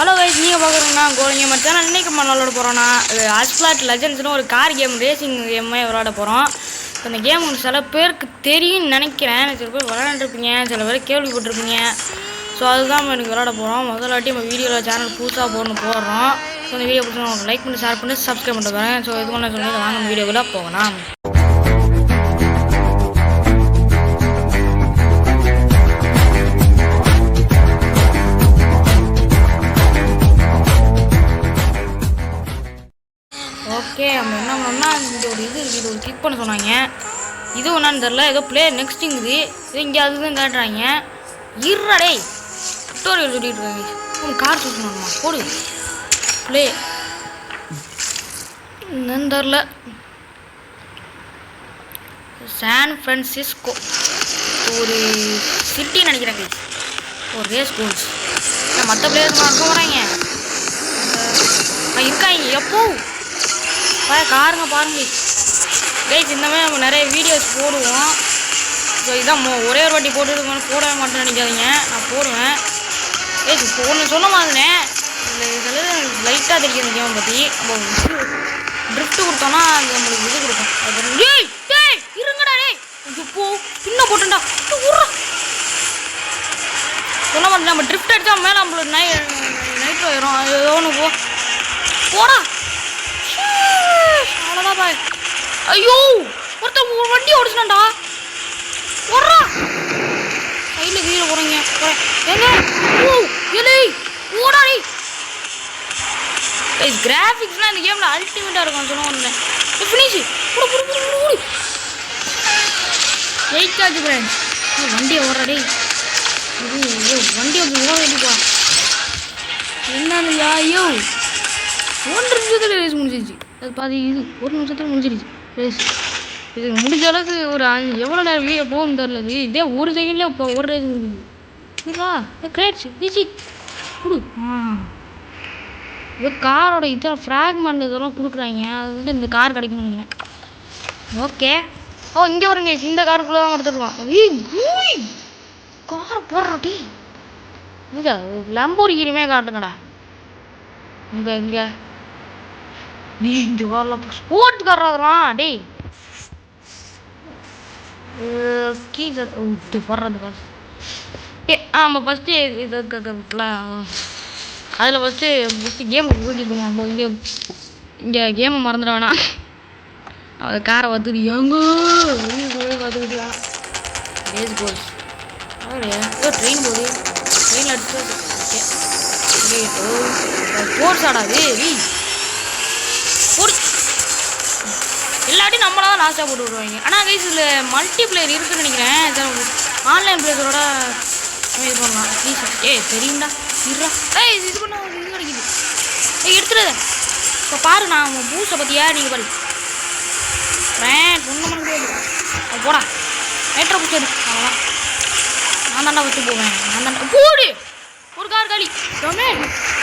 Hello guys, நீங்கள் பார்க்குறீங்கன்னா கோலிங்க மச்சான். இன்றைக்கி விளாட போகிறோன்னா அஸ்லாட் லெஜண்ட்ஸ்னு ஒரு கார் கேம், ரேசிங் கேமே விளாட போகிறோம். இந்த கேம் சில பேருக்கு தெரியும்னு நினைக்கிறேன். சில பேர் விளாண்டுருப்பீங்க, சில பேர் கேள்விப்பட்டிருப்பீங்க. ஸோ அதுதான் எனக்கு விளாட போகிறோம். முதல் வாட்டி நம்ம வீடியோவில் சேனல் புதுசாக போடுறோம். ஸோ இந்த வீடியோ பிடிச்சா உங்களுக்கு லைக் பண்ணி, ஷேர் பண்ணி, சப்ஸ்கிரைப் பண்ணிட்டு வரேன். ஸோ இது பண்ண சொல்லி வாங்க வீடியோக்குள்ளே போகலாம். ஓகே, நம்ம என்ன பண்ணோம்னா இந்த ஒரு இது ஒரு கிளிக் பண்ண சொன்னாங்க. இது ஒன்றான்னு தெரில, ஏதோ பிளே நெக்ஸ்ட்டுங்குது. இது இங்கே அதுதான் காட்டுறாங்க. இருடே டுட்டோரியல் சொல்லிட்டு இருக்காங்க. கார் சொல்லணுமா? போடு பிளே என்னன்னு தெரில. சான் ஃப்ரான்சிஸ்கோ ஒரு சிட்டி நினைக்கிறாங்க. ஒரு ரேஸ் கோல்ஸ் மற்ற பிளேயர்ஸ் இருக்க வராங்க இருக்காங்க. எப்போ காருங்க பாருங்க கைஸ், இந்த மாதிரி நம்ம நிறைய வீடியோஸ் போடுவோம். ஸோ இதான் ஒரே ஒரு வாட்டி போட்டுட்டு போடவே மாட்டேன்னு நினைக்காதீங்க, நான் போடுவேன். கைஸ் இப்போ ஒன்று சொல்ல மாதிரினேன், இதில் லைட்டாக தெரியும் இந்த கேமை பற்றி. நம்ம ட்ரிஃப்ட் கொடுத்தோன்னா அது நம்மளுக்கு இது கொடுக்கும். அது இருங்கடா டே இப்போ பின்ன போட்டுண்டா சொல்ல மாட்டேன். நம்ம ட்ரிஃப்ட் அடித்தா மேலே நம்மளுக்கு நைட் வரும். அது ஏதோ ஒன்று போடா. அவ்வளோதான் பாய். ஐயோ ஒருத்தன் வண்டி ஓடிச்சுனாண்டா. ஓடுறா கையில் கீழே போகிறீங்க எங்க? ஓ எலி ஓடாடி. கிராஃபிக்ஸ்லாம் இந்த கேமில் அல்டிமேட்டாக இருக்கும். சொல்ல வந்தேன் ஃபினிஷு ஓடி ஜெயிச்சாச்சு ஃப்ரெண்ட்ஸ். வண்டியை ஓடுறாடி. ஐயோ வண்டியை ஓட வேண்டிப்பா. என்னன்னு ஐயோ 1 நிமிஷத்தில் ரேஸ் முடிஞ்சிருச்சு. அது பாதி இது 1 நிமிஷத்தில் முடிஞ்சிருச்சு ரேஸ். இது முடிஞ்ச அளவுக்கு ஒரு எவ்வளோ நேரம் வீடியோ போகும் தெரிலது. இதே ஒரு செகண்ட்லேயே இப்போ ஒரு ரேஸ் இருக்குதா? கிரேட்ஸ் ஈஸி கொடு. இது காரோட இதெல்லாம் ஃப்ராக்மெண்ட் இதெல்லாம் கொடுக்குறாங்க. அது வந்து இந்த கார் கிடைக்கணுங்க. ஓகே. ஓ இங்கே வருங்க, இந்த காருக்குள்ளே தான் எடுத்துருவான். காரை போடுறாட்டி இங்கே லம்போர்கினிமே காட்டுங்கடா. இங்கே நீ இந்த காரில் ஸ்போர்ட்ஸ் கார் அதெல்லாம் டே கீழே விட்டு போடுறது காசு. ஆமாம் ஃபஸ்ட்டு இது அதில் ஃபஸ்ட்டு கேம் போய்க்கிட்டுங்க. அந்த இங்கே கேமை மறந்துட வேணாம். அது காரை பார்த்துட்டு எங்க பார்த்துக்கிட்டுலாம் ரேஸ் கோல்ஸ். ஏதோ ட்ரெயின் போகுது, ட்ரெயினில் அடிச்சு ஸ்போர்ட்ஸ் ஆடாது போடு. எல்லாத்தையும் நம்மளாக தான் லாஸ்ட்டாக போட்டு விடுவாங்க. ஆனால் கைஸ் இதில் மல்டி பிளேயர் இருக்குதுன்னு நினைக்கிறேன். ஆன்லைன் பிளேயரோட இது பண்ணலாம் ப்ளீஸ். தெரியும்டா இருடா. இது பண்ண இது கிடைக்குது. எடுத்துடுத. இப்போ பாரு, நான் உங்கள் பூஸை பற்றியா நீங்கள் பாரு ஒன்றும் பண்ண முடியாது. போடா நைட்ரா பூச்சி எடு. அவ்வளோதான். நான் தாண்டா வச்சு போவேன். நான் தாண்டா போடு. ஒரு கார் காலி.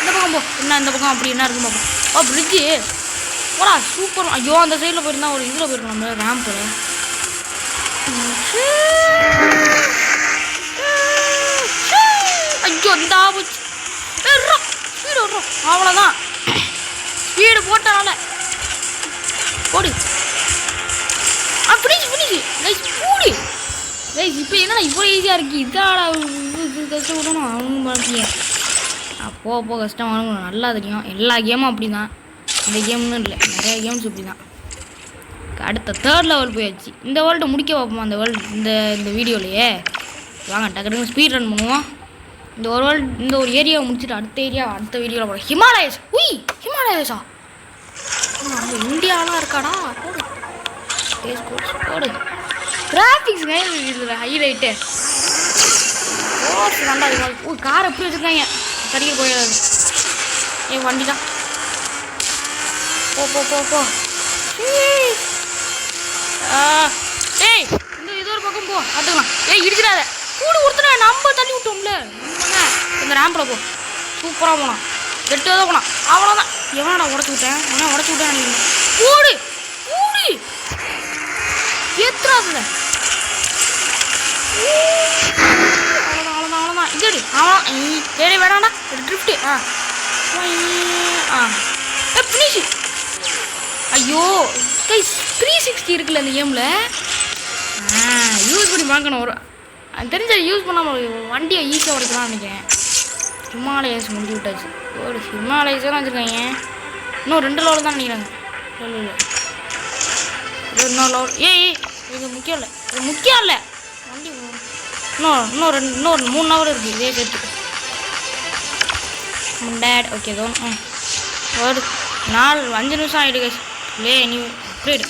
இந்த பக்கம் போ. என்ன இந்த பக்கம் அப்படி என்ன இருக்கும் பார்ப்போம். பிரிட்ஜு போடா சூப்பர். ஐயோ அந்த சைடில் போயிருந்தா ஒரு இதில் போயிருக்கோம் நம்ம ரேம்பில். ஐயோ இந்த ஆபத்து ஸ்பீடு வர்றோம். அவ்வளோதான், ஸ்பீடு போட்டனால போடு. ஃபினிஷ் கைஸ் போடு கைஸ். இப்போ என்னடா இவ்வளோ ஈஸியாக இருக்குது? இதாடா கஷ்டப்படணும் அவங்க பார்த்திங்க. போக கஷ்டமான நல்லா தெரியும். எல்லா கேமும் அப்படி தான். இந்த கேம்னு இல்லை, நிறைய கேம்ஸ் இப்படி தான். அடுத்த 3rd லெவல் போயாச்சு. இந்த வேர்ல்டை முடிக்க பார்ப்போம். அந்த வேர்ல்டு இந்த வீடியோலையே வாங்க டக்கு ஸ்பீட் ரன் பண்ணுவோம். இந்த ஒரு வேர்ல்டு இந்த ஒரு ஏரியாவை முடிச்சுட்டு அடுத்த வீடியோவில் போகிறோம். ஹிமாலயஸ். ஹிமாலயஸா? இந்தியாவெலாம் இருக்காடா. போடு கிராஃபிக்ஸுங்க இதில் ஹைலைட்டு. நல்லா இருக்கு. கார் எப்படி வச்சுருக்காங்க? சரியாக போயிடாது. வண்டி தான். போ ஏய் இந்த இது ஒரு பக்கம் போ பார்த்துக்கலாம். இடிச்சிடாத கூடு கொடுத்துனா நம்ம தள்ளி விட்டோம்ல. இந்த ரேம்பில் போ. சூப்பராக போனான். கெட்டுதான் தான் போனான். அவ்வளோதான். எவனா உடச்சி விட்டேன் நினைக்கிறேன். கூடு ஏத்துறாதுல. அவ்வளோதான் இதுடி. வேணாண்டா ட்ரிஃப்ட்டு. ஃபினிஷ். ஐயோ கைஸ் 360 இருக்குல்ல இந்த கேமில். யூஸ் பண்ணி பார்க்கணும். ஒரு தெரிஞ்ச யூஸ் பண்ணாமல் வண்டியை ஈஸியாக உடைக்கலாம்னு நினைக்கிறேன். ஹிமாலயஸ் முடிஞ்சு விட்டாச்சு. ஒரு ஹிமாலயஸெல்லாம் வச்சுருக்காங்க. இன்னும் 2 லெவல் தான் நினைக்கிறாங்க. இல்லை இன்னொரு லெவல். ஏய் இது முக்கியம் இல்லை, இது முக்கியம் இல்லை. வண்டி இன்னொரு 3 ஹவர் இருக்குது இதே சேர்த்து. டேட் ஓகே தோன். ஒரு 5 நிமிஷம் ஆகிடு கைஸ். லே நீ அப்கிரேடு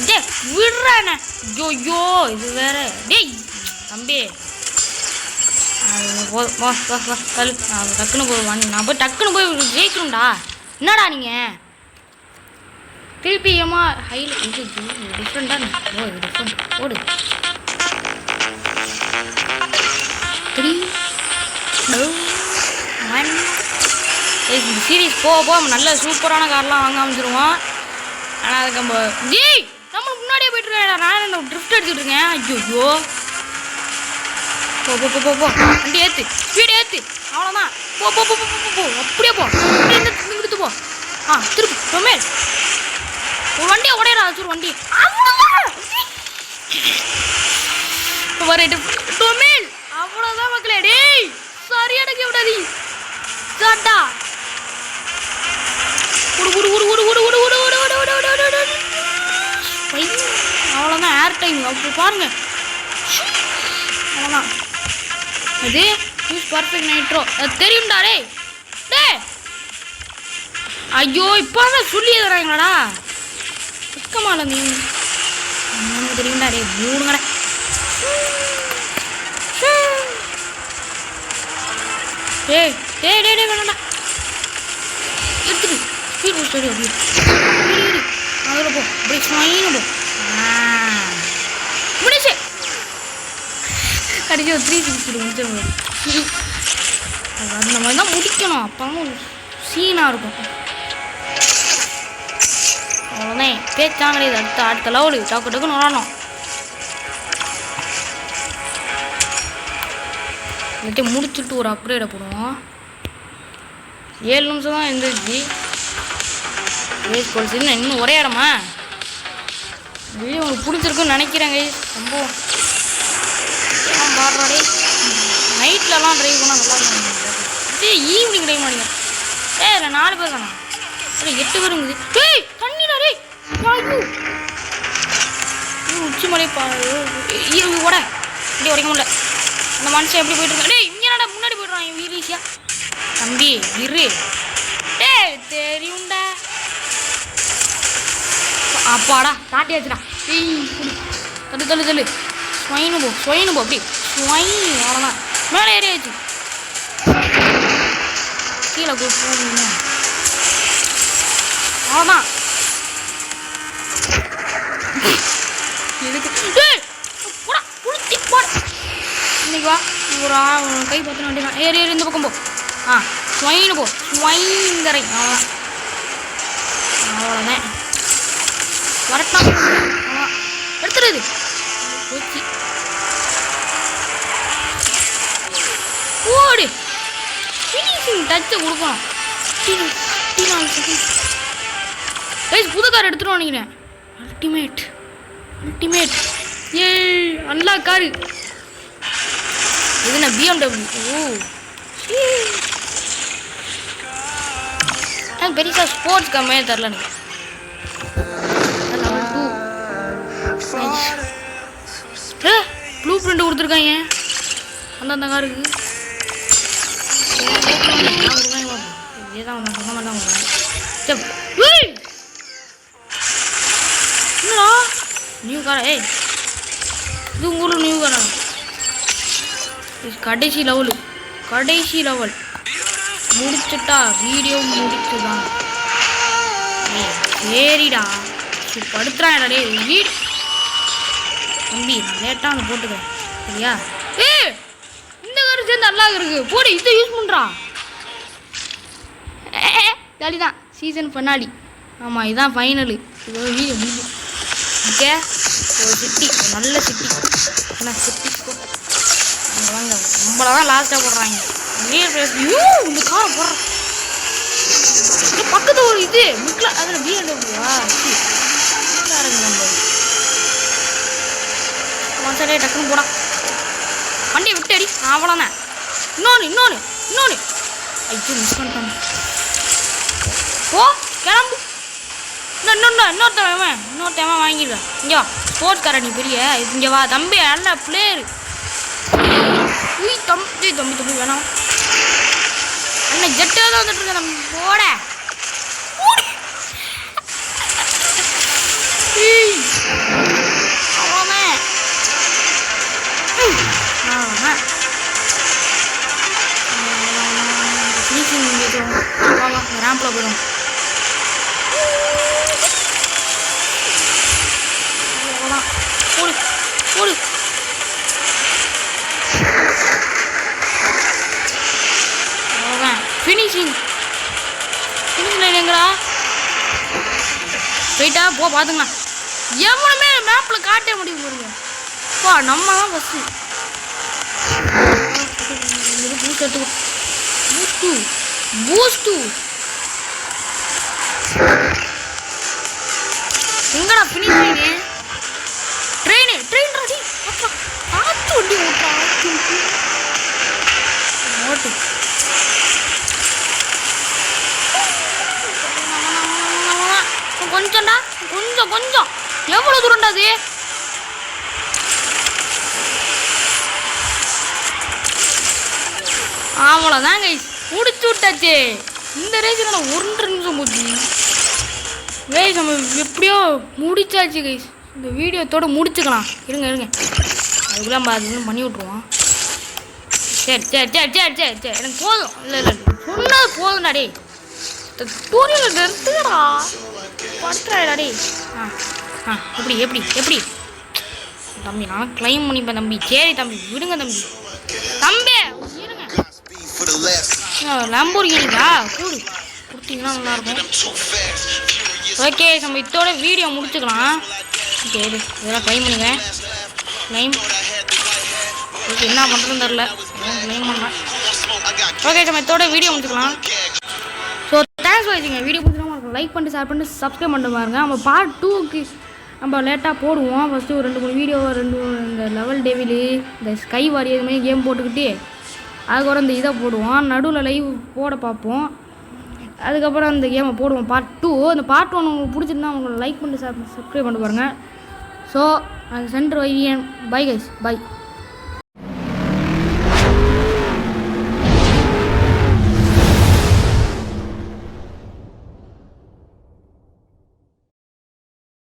டே விடுறானே. ஐயோ இது வேற. டேய் தம்பி டக்குன்னு போய் நான் போய் டக்குன்னு போய் ஜெயிக்கணும்டா. என்னடா நீங்கள் திருப்பி ஏமா ஹைல இது டிஃப்ரெண்ட்டாக. ஓ இது டிஃப்ரெண்ட். ஓடு 3 2 1. இந்த சீரீஸ் போக நல்ல சூப்பரான கார்லாம் வாங்க அமைச்சிருவோம். ஆனால் அதுக்கு நம்ம நம்மளுக்கு முன்னாடியே போயிட்டுருக்கேன். நான் என்ன ட்ரிஃப்ட் எடுத்துகிட்டு இருக்கேன். ஐயோ போ போ போ போ வண்டி ஏற்று ஸ்பீடு ஏற்று. அவ்வளோதான். போ போ போ போ அப்படியே போ. எடுத்து போ. திருப்பி டொமேல் ஒரு வண்டியை உடையடா. வச்சு ஒரு வண்டி டொமேல். அவ்வளோதான் மக்களே. டேய் சரியான கேம் விடாதி சாட்டா. அவ்வளோதான் ஏர் டைம். அப்படி பாருங்க. அவ்வளோதான். அது யூஸ் பர்ஃபெக்ட் நைட்ரோ தெரியும்டா. டே ஐயோ இப்போ தான் சொல்லி தராங்களாடா. சுத்தமாக நீ தெரியும்டா. டே 3 கடை டேய் டேய் டே வேணாண்டா. எடுத்துட்டு ஸ்பீட் பூஸ்ட் அப்படி அதில் போ. அப்படி ஸ்மைனு போ. முடிச்சு கடைசி ஒரு 360 முடிச்சிடும். அந்த மாதிரி தான் முடிக்கணும். அப்போ ஒரு சீனாக இருக்கும். அவ்வளோதான் பேச்சாங்க கிடையாது. அடுத்த லெவலு டக்கு டக்குன்னு விளாடணும். எல்லாத்தையும் முடிச்சுட்டு ஒரு அப்கிரேடை போடுவோம். 7 நிமிஷம் தான் இருந்துச்சு. இன்னும் ஒரே இடமா வெளியே உங்களுக்கு பிடிச்சிருக்குன்னு நினைக்கிறேங்க. ரொம்ப பாடுறாடே. நைட்லலாம் ட்ரைவ் பண்ணால் நல்லா இருக்கும். ஈவினிங் ட்ரைவ் பண்ணிங்க. இல்லை 4 பேர் தானா? 8 பேர் இருக்குது. டேய் தண்ணிடா. டே உச்சி மலை ஓட இப்படி உடைக்க முடியல. அந்த மனுஷன் எப்படி போயிட்டு இருக்கா? டேய் இங்கே முன்னாடி போய்ட்றான் வீடு ஈஸியாக. தம்பி இரு. டே தெரியும்டா. அப்பாடா காட்டியாச்சுடா. தள்ளு தள்ளு தள்ளு. ஸ்வைனு போ அப்படி ஸ்வைன். அவ்வளோதான் மேலே ஏறியாச்சு. கீழே போகணும். அவ்வளோதான். எதுக்கு போடா புடிச்சி போட. இன்னைக்கு வா ஒரு கை பார்த்து வேண்டியதான். ஏறி இந்த பக்கம் போ. ஸ்வைனு போ ஸ்வைங்கரை. அவ்வளோதான் வரட்டான். எடுத்துடுது போச்சு. ஓடு ஃபினிஷிங் டச்சை கொடுக்கணும். 4 செகண்ட் கைஸ். புது கார் எடுத்துகிட்டு நினைக்கிறேன். அல்டிமேட் ஏய் நல்லா காரு. இது நான் BMW. எனக்கு பெருசாக ஸ்போர்ட்ஸ் கம்மியாக தரல. எனக்கு ப்ளூ பிரிண்ட் கொடுத்துருக்காங்க அந்த காருக்கு. இதேதான் சொன்ன மாதிரி தான் என்னடா நியூ காரா? இது உங்கள் ஊரில் நியூ காரா? கடைசி லெவல் முடிச்சுட்டா வீடியோ முடிச்சுதான். சரிடா படுத்துறான்டா. டே வீடு தம்பி நான் லேட்டாக வந்து போட்டுக்கிறேன் சரியா? இந்த காரு சேர்ந்து நல்லா இருக்கு. போடு இதை யூஸ் பண்ணுறா. ஜாலி தான். சீசன் பண்ணாடி. ஆமாம் இதுதான் ஃபைனலு. இதோ வீடியோ முடிஞ்சு. ஓகே ஒரு சிட்டி நல்ல சிட்டி. என்ன சிட்டி வாங்க நம்மள தான் லாஸ்ட்டாக போடுறாங்க. ஐயோ இந்த கார் போடுற பக்கத்து ஒரு இது முக்கில அதில் பிஎன்டபிள்யூவா நம்ம மனசாலே டக்குன்னு போடா வண்டியை விட்டு அடி அவ்வளோதான். இன்னொன்று ஐயோ மிஸ் பண்ணிட்டாங்க. ஓ கிளம்பு. இன்னொருத்தவன் வாங்கிடுவேன். இங்கே வா ஸ்போர்ட்ஸ் கார நீ பெரிய இங்கே வா தம்பி நல்ல பிளேயரு. தம்பி வேணாம் அண்ணன் ஜெட்டாக தான் வந்துட்டு இருக்கேன் தம்பி போட ரேம்பில் போயிடும். போடு ஃபினிஷிங் லைன் எங்கடா ஸ்ட்ரைட்டா போ பார்த்துக்கலாம். எவ்வளவுமே மேப்பில் காட்ட முடியும் பாருங்க. பா நம்ம தான் ஃபஸ்ட்டு பூஸ்ட்டு எங்கடா ஃபினிஷ் லைனு ட்ரெயின் ரெடி ஆத்து வண்டி ஓட்டு கொஞ்சம்டா கொஞ்சம் எவ்வளோ தூரம்டா அது? அவ்வளோதான் கைஸ் முடிச்சு விட்டாச்சு. இந்த ரேஸில் நான் 1.5 நிமிஷம் போச்சு கைஸ். நம்ம எப்படியோ முடிச்சாச்சு கைஸ். இந்த வீடியோத்தோடு முடிச்சுக்கலாம். இருங்க அதுக்குள்ளே நம்ம அது பண்ணி விட்ருவோம். சரி எனக்கு போதும். இல்லை சொன்னது போதும்டா டே டூரியல் நிறுத்துடா படுத்துறாடா டே. எப்படி தம்பி நான் கிளைம் பண்ணிப்பேன் தம்பி. சரி தம்பி விடுங்க தம்பி இருங்க. லம்போர்கினிக்கா கொடுத்தீங்கன்னா நல்லாயிருக்கும். ஓகே நம்ம இதோட வீடியோ முடிச்சுக்கலாம். ஓகே இதெல்லாம் கிளைம் பண்ணுங்க. கிளைம் ஓகே என்ன பண்ணுறதுன்னு தெரில கிளைம் பண்ணுறேன். ஓகே நம்ம இதோட வீடியோ முடிச்சுக்கலாம். ஸோ தேங்க்ஸ் ஃபார் வாட்சிங். வீடியோ பிடிச்சிருந்தா லைக் பண்ணிட்டு ஷேர் பண்ணிட்டு சப்ஸ்கிரைப் பண்ணிட்டு பாருங்க. நம்ம பார்ட் 2க்கு நம்ம லேட்டாக போடுவோம். ஃபஸ்ட்டு ஒரு 2-3 வீடியோ இந்த லெவல் டெவிலு இந்த ஸ்கை வாரியர் இது மாதிரி கேம் போட்டுக்கிட்டு அதுக்கப்புறம் இந்த இதை போடுவோம். நடுவில் லைவ் போட பார்ப்போம். அதுக்கப்புறம் அந்த கேமை போடுவோம் பார்ட் 2. இந்த பார்ட் 1 உங்களுக்கு பிடிச்சிருந்தா உங்களுக்கு லைக் பண்ணிட்டு சப்ஸ்கிரைப் பண்ணிட்டு பாருங்கள். ஸோ அது சென்டர் வைவியன் பை கைஸ் பை.